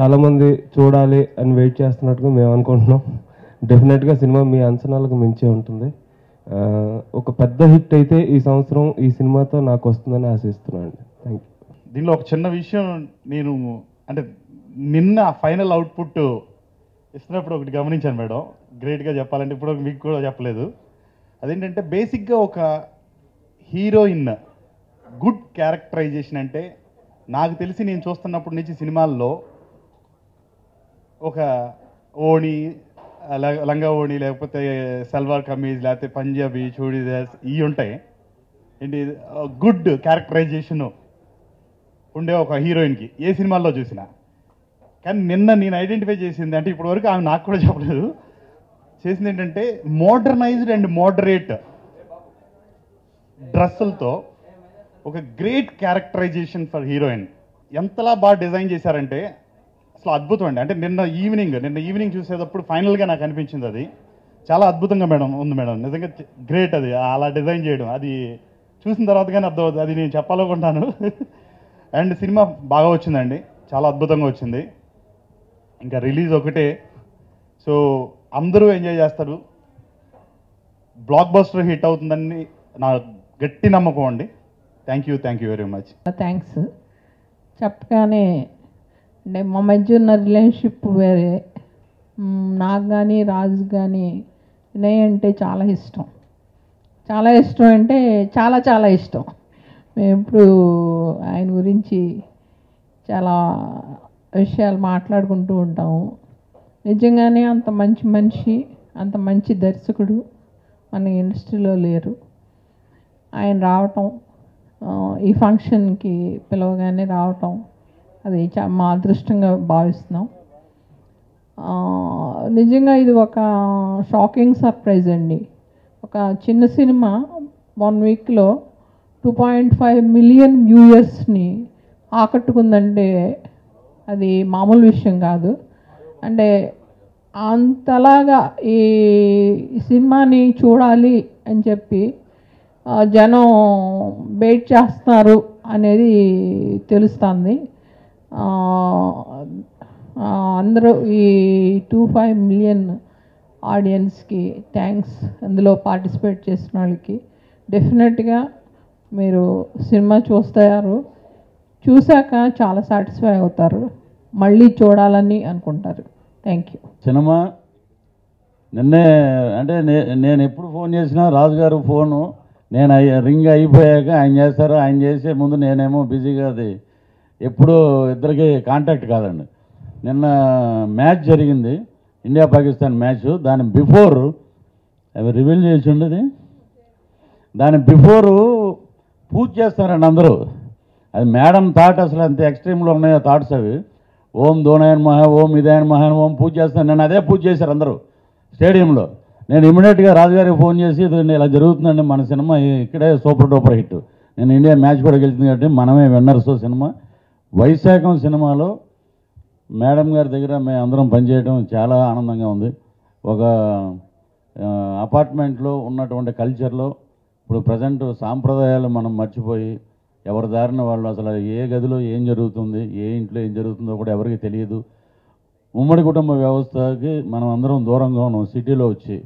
చాలామంది చూడాలి అని వెయిట్ చేస్తున్నట్టుగా మేము అనుకుంటున్నాం. డెఫినెట్గా సినిమా మీ అంచనాలకు మించే ఉంటుంది. ఒక పెద్ద హిట్ అయితే ఈ సంవత్సరం ఈ సినిమాతో నాకు వస్తుందని ఆశిస్తున్నాను అండి. Thank you. దీనిలో ఒక చిన్న విషయం నేను అంటే నిన్న ఫైనల్ అవుట్పుట్ ఇస్తున్నప్పుడు ఒకటి గమనించాను మేడం, గ్రేట్గా చెప్పాలంటే ఇప్పుడు మీకు కూడా చెప్పలేదు. అదేంటంటే బేసిక్గా ఒక హీరోయిన్ గుడ్ క్యారెక్టరైజేషన్ అంటే నాకు తెలిసి నేను చూస్తున్నప్పటి నుంచి సినిమాల్లో ఒక ఓణి, లంగా ఓణి, లేకపోతే సల్వార్ కమీజ్, లేకపోతే పంజాబీ చూడీదార్స్ ఇవి ఉంటాయి. ఏంటి గుడ్ క్యారెక్టరైజేషను ఉండే ఒక హీరోయిన్కి ఏ సినిమాల్లో చూసినా. కానీ నిన్న నేను ఐడెంటిఫై చేసింది అంటే ఇప్పటి వరకు ఆమె నాకు కూడా చెప్పలేదు, చేసింది ఏంటంటే మోడర్నైజ్డ్ అండ్ మోడరేట్ డ్రెస్సులతో ఒక గ్రేట్ క్యారెక్టరైజేషన్ ఫర్ హీరోయిన్. ఎంతలా బాగా డిజైన్ చేశారంటే అసలు అద్భుతం అండి. అంటే నిన్న ఈవినింగ్ చూసేటప్పుడు ఫైనల్గా నాకు అనిపించింది అది చాలా అద్భుతంగా మేడం ఉంది మేడం, నిజంగా గ్రేట్. అది అలా డిజైన్ చేయడం అది చూసిన తర్వాత కానీ అర్థమవుతుంది, అది నేను చెప్పాలనుకుంటాను. అండ్ సినిమా బాగా వచ్చిందండి, చాలా అద్భుతంగా వచ్చింది. ఇంకా రిలీజ్ ఒకటే, సో అందరూ ఎంజాయ్ చేస్తారు, బ్లాక్ బస్టర్ హిట్ అవుతుందని నా గట్టి నమ్మకం అండి. Thank you very much. Thanks. చెప్పగానే అంటే మా మధ్య ఉన్న రిలేషన్షిప్ వేరే. నాకు కానీ రాజు కానీ వినయ్ అంటే చాలా ఇష్టం. చాలా ఇష్టం అంటే చాలా ఇష్టం. మేము ఇప్పుడు ఆయన గురించి చాలా విషయాలు మాట్లాడుకుంటూ ఉంటాము. నిజంగానే అంత మంచి మనిషి, అంత మంచి దర్శకుడు మన ఇండస్ట్రీలో లేరు. ఆయన రావటం, ఈ ఫంక్షన్కి పిలవగానే రావటం, అది మా అదృష్టంగా భావిస్తున్నాం. నిజంగా ఇది ఒక షాకింగ్ సర్ప్రైజ్ అండి. ఒక చిన్న సినిమా 1 వీక్లో 2.5 మిలియన్ వ్యూయర్స్ని ఆకట్టుకుందంటే అది మామూలు విషయం కాదు. అంటే అంతలాగా ఈ సినిమాని చూడాలి అని చెప్పి జనం వెయిట్ చేస్తున్నారు అనేది తెలుస్తుంది. అందరూ ఈ 2.5 మిలియన్ ఆడియన్స్కి థ్యాంక్స్. అందులో పార్టిసిపేట్ చేసిన వాళ్ళకి డెఫినెట్గా మీరు సినిమా చూశాక చాలా సాటిస్ఫై అవుతారు, మళ్ళీ చూడాలని అనుకుంటారు. Thank you. సినిమా నిన్నే అంటే నేను ఎప్పుడు ఫోన్ చేసినా రాజుగారు ఫోను నేను రింగ్ అయిపోయాక ఆయన చేస్తారు, ఆయన చేసే ముందు నేనేమో బిజీగా, అది ఎప్పుడూ ఇద్దరికి కాంటాక్ట్ కాదండి. నిన్న మ్యాచ్ జరిగింది, ఇండియా పాకిస్తాన్ మ్యాచ్. దాని బిఫోర్ అవి రివీల్ చేసి ఉండేది, దాని బిఫోరు పూజ చేస్తారండి అందరూ. అది మేడం థాట్ అసలు అంత ఎక్స్ట్రీమ్లో ఉన్నాయో థాట్స్ అవి. ఓం దోనాయన్ మహా, ఓం ఇదాయన్ మహాన్, ఓం పూజ చేస్తాను. నేను అదే పూజ చేశారు అందరూ స్టేడియంలో. నేను ఇమీడియట్గా రాజుగారికి ఫోన్ చేసి ఇలా జరుగుతుందండి, మన సినిమా ఇక్కడే సూపర్ డూపర్ హిట్, నేను ఇండియా మ్యాచ్ కూడా గెలిచింది కాబట్టి మనమే విన్నర్స్. సినిమా వైశాఖం సినిమాలో మేడం గారి దగ్గర మేము అందరం పనిచేయడం చాలా ఆనందంగా ఉంది. ఒక అపార్ట్మెంట్లో ఉన్నటువంటి కల్చర్లో ఇప్పుడు ప్రజెంట్ సాంప్రదాయాలు మనం మర్చిపోయి ఎవరి దారిన వాళ్ళు, అసలు ఏ గదిలో ఏం జరుగుతుంది, ఏ ఇంట్లో ఏం జరుగుతుందో కూడా ఎవరికి తెలియదు. ఉమ్మడి కుటుంబ వ్యవస్థకి మనం అందరం దూరంగా ఉన్నాం సిటీలో వచ్చి.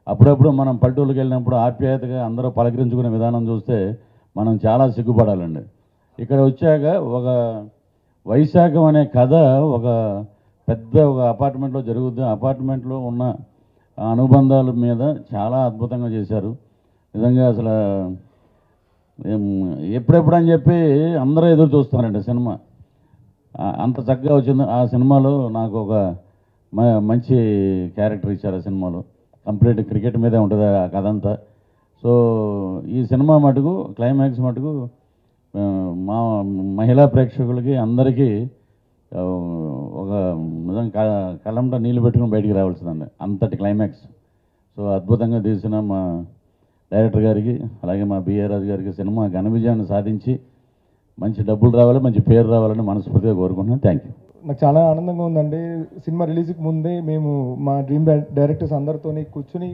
అప్పుడప్పుడు మనం పల్లెటూళ్ళకి వెళ్ళినప్పుడు ఆప్యాయతగా అందరూ పలకరించుకునే విధానం చూస్తే మనం చాలా సిగ్గుపడాలండి. ఇక్కడ వచ్చాక ఒక వైశాఖం అనే కథ ఒక పెద్ద ఒక అపార్ట్మెంట్లో జరుగుద్ది. అపార్ట్మెంట్లో ఉన్న అనుబంధాల మీద చాలా అద్భుతంగా చేశారు. నిజంగా అసలు ఎప్పుడెప్పుడు అని చెప్పి అందరూ ఎదురు చూస్తున్నారండి సినిమా, అంత చక్కగా వచ్చింది. ఆ సినిమాలో నాకు ఒక మంచి క్యారెక్టర్ ఇచ్చారు. ఆ సినిమాలో కంప్లీట్ క్రికెట్ మీదే ఉంటుంది ఆ కథ అంతా. సో ఈ సినిమా మటుకు క్లైమాక్స్ మటుకు మా మహిళా ప్రేక్షకులకి అందరికీ ఒక నిజంగా కళ్ళంట నీళ్ళు పెట్టుకుని బయటికి రావాల్సిందండి, అంతటి క్లైమాక్స్. సో అద్భుతంగా తీసిన మా డైరెక్టర్ గారికి అలాగే మా బిఏ రాజు గారికి సినిమా ఘన విజయాన్ని సాధించి మంచి డబ్బులు రావాలి, మంచి పేరు రావాలని మనస్ఫూర్తిగా కోరుకుంటున్నాను. Thank you. నాకు చాలా ఆనందంగా ఉందండి. సినిమా రిలీజ్కి ముందే మేము మా డ్రీమ్ డైరెక్టర్స్ అందరితో కూర్చుని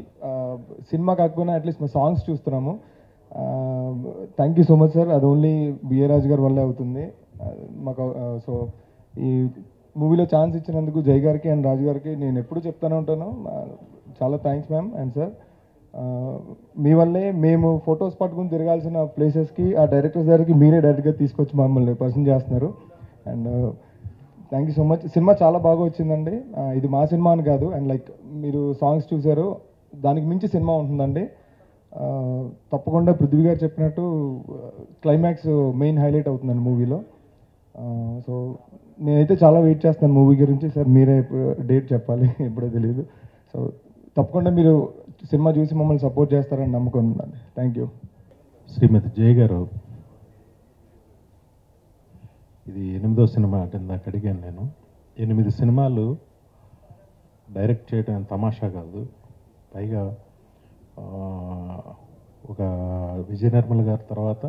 సినిమా కాకపోయినా అట్లీస్ట్ మా సాంగ్స్ చూస్తున్నాము. Thank you so much sir. అది ఓన్లీ బిఏ రాజు గారి వల్లే అవుతుంది మాకు. సో ఈ మూవీలో ఛాన్స్ ఇచ్చినందుకు జై గారికి అండ్ రాజు గారికి నేను ఎప్పుడు చెప్తానే ఉంటాను, చాలా థ్యాంక్స్ మ్యామ్ అండ్ సార్. మీ వల్లే మేము ఫొటోస్ పట్టుకుని తిరగాల్సిన ప్లేసెస్కి ఆ డైరెక్టర్స్ దగ్గరికి మీరే డైరెక్ట్గా తీసుకొచ్చి మమ్మల్ని పర్సన్ చేస్తున్నారు. And thank you so much. Cinema చాలా బాగా వచ్చిందండి. ఇది మా సినిమా అని కాదు, అండ్ లైక్ మీరు సాంగ్స్ చూసారు, దానికి మించి సినిమా ఉంటుందండి. తప్పకుండా పృథ్వీ గారు చెప్పినట్టు క్లైమాక్స్ మెయిన్ హైలైట్ అవుతుందండి మూవీలో. సో నేనైతే చాలా వెయిట్ చేస్తాను మూవీ గురించి. సార్ మీరే డేట్ చెప్పాలి, ఎప్పుడో తెలియదు. సో తప్పకుండా మీరు సినిమా చూసి మమ్మల్ని సపోర్ట్ చేస్తారని నమ్మకం ఉందండి. Thank you. శ్రీమతి జయ గారు, ఇది 8వ సినిమా అంటే ఇందాక అడిగాను నేను. 8 సినిమాలు డైరెక్ట్ చేయడం తమాషా కాదు. పైగా ఒక విజయ నిర్మల్ గారి తర్వాత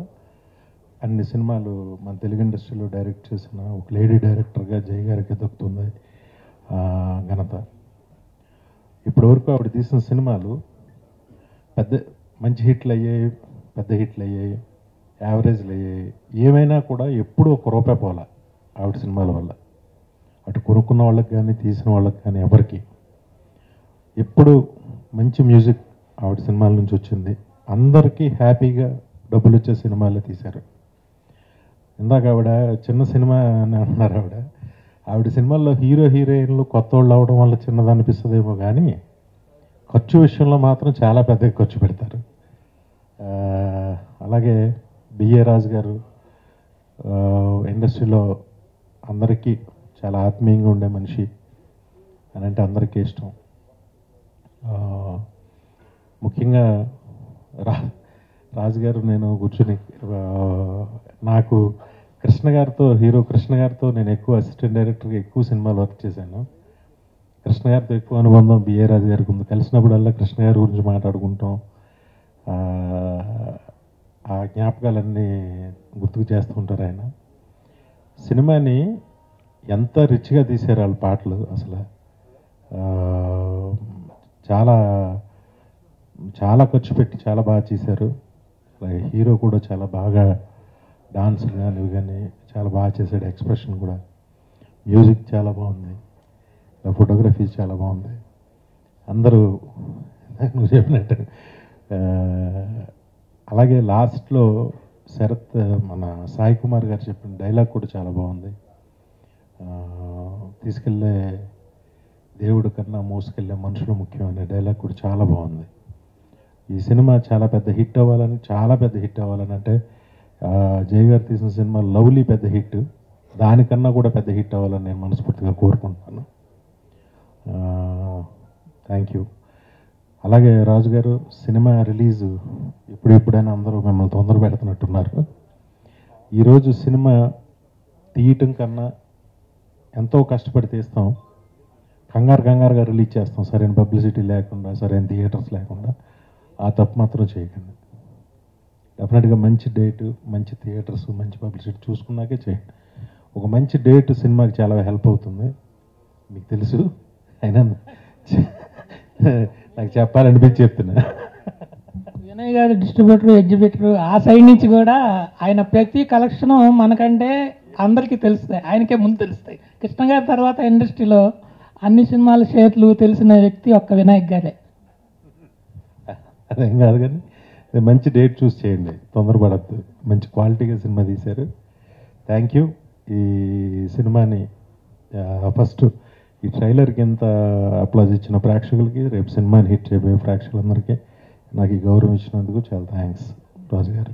అన్ని సినిమాలు మన తెలుగు ఇండస్ట్రీలో డైరెక్ట్ చేసిన ఒక లేడీ డైరెక్టర్గా జయ గారికి దక్కుతుంది ఘనత. ఇప్పటివరకు ఆవిడ తీసిన సినిమాలు మంచి హిట్లు అయ్యాయి, పెద్ద హిట్లు అయ్యాయి, యావరేజ్లు అయ్యాయి. ఏమైనా కూడా ఎప్పుడూ ₹1 పోలా ఆవిడ సినిమాల వల్ల. అటు కొనుక్కున్న వాళ్ళకి కానీ తీసిన వాళ్ళకి కానీ ఎవరికి. ఎప్పుడు మంచి మ్యూజిక్ ఆవిడ సినిమాల నుంచి వచ్చింది. అందరికీ హ్యాపీగా డబ్బులు వచ్చే సినిమాలే తీశారు. ఇందాక ఆవిడ చిన్న సినిమా అని అంటున్నారు. ఆవిడ సినిమాల్లో హీరో హీరోయిన్లు కొత్త వాళ్ళు అవడం వల్ల చిన్నది అనిపిస్తుందేమో కానీ ఖర్చు విషయంలో మాత్రం చాలా పెద్దగా ఖర్చు పెడతారు. అలాగే బిఏ రాజు గారు ఇండస్ట్రీలో అందరికీ చాలా ఆత్మీయంగా ఉండే మనిషి అని అంటే అందరికీ ఇష్టం. ముఖ్యంగా రాజు గారు నేను కూర్చుని నాకు హీరో కృష్ణ గారితో నేను ఎక్కువ అసిస్టెంట్ డైరెక్టర్గా ఎక్కువ సినిమాలు వర్క్ చేశాను. కృష్ణ గారితో ఎక్కువ అనుబంధం బిఏ రాజు గారికి ఉంది. కలిసినప్పుడల్లా కృష్ణ గారి గురించి మాట్లాడుకుంటాం. ఆ జ్ఞాపకాలన్నీ గుర్తుకు చేస్తూ ఉంటారు ఆయన. సినిమాని ఎంత రిచ్గా తీశారు వాళ్ళ పాటలు. అసలు చాలా చాలా ఖర్చు పెట్టి చాలా బాగా చేశారు. హీరో కూడా చాలా బాగా డాన్సులు కానీ ఇవి కానీ చాలా బాగా చేశాడు. ఎక్స్ప్రెషన్ కూడా, మ్యూజిక్ చాలా బాగుంది, ఫోటోగ్రఫీ చాలా బాగుంది. అందరూ నువ్వు చెప్పినట్టు. అలాగే లాస్ట్లో శరత్ మన సాయి కుమార్ గారు చెప్పిన డైలాగ్ కూడా చాలా బాగుంది. తీసుకెళ్ళే దేవుడు కన్నా మోసుకెళ్ళే మనుషులు ముఖ్యం అనే డైలాగ్ కూడా చాలా బాగుంది. ఈ సినిమా చాలా పెద్ద హిట్ అవ్వాలని అంటే జయ గారు తీసిన సినిమా లవ్లీ పెద్ద హిట్, దానికన్నా కూడా పెద్ద హిట్ అవ్వాలని నేను మనస్ఫూర్తిగా కోరుకుంటున్నాను. Thank you. అలాగే రాజు గారు, సినిమా రిలీజు ఎప్పుడైనా అందరూ మిమ్మల్ని తొందర పెడుతున్నట్టున్నారు. ఈరోజు సినిమా తీయటం కన్నా ఎంతో కష్టపడి తీస్తాం, కంగారుగా రిలీజ్ చేస్తాం, సరైన పబ్లిసిటీ లేకుండా, సరైన థియేటర్స్ లేకుండా. ఆ తప్పు మాత్రం చేయకండి. డెఫినెట్గా మంచి డేటు, మంచి థియేటర్స్, మంచి పబ్లిసిటీ చూసుకున్నాకే చేయండి. ఒక మంచి డేట్ సినిమాకి చాలా హెల్ప్ అవుతుంది, మీకు తెలుసు. అయినా నాకు చెప్పాలనిపించి చెప్తున్నా. వినయ్ గారు డిస్ట్రిబ్యూటర్, ఎగ్జిబిటర్, ఆ సైడ్ నుంచి కూడా ఆయన ప్రతి కలెక్షన్ మనకంటే అందరికీ తెలుస్తాయి, ఆయనకే ముందు తెలుస్తాయి. కృష్ణ గారి తర్వాత ఇండస్ట్రీలో అన్ని సినిమాల షేర్లు తెలిసిన వ్యక్తి ఒక్క వినాయక్ గారే. అదేం కాదు కానీ మంచి డేట్ చూస్ చేయండి, తొందరపడద్దు. మంచి క్వాలిటీగా సినిమా తీశారు. Thank you. ఈ సినిమాని ఫస్ట్ ఈ ట్రైలర్కి ఎంత అప్లాజ్ ఇచ్చిన ప్రేక్షకులకి, రేపు సినిమాని హిట్ చేయబోయే ప్రేక్షకులందరికీ నాకు ఈ గౌరవం ఇచ్చినందుకు చాలా థ్యాంక్స్ రాజు గారు.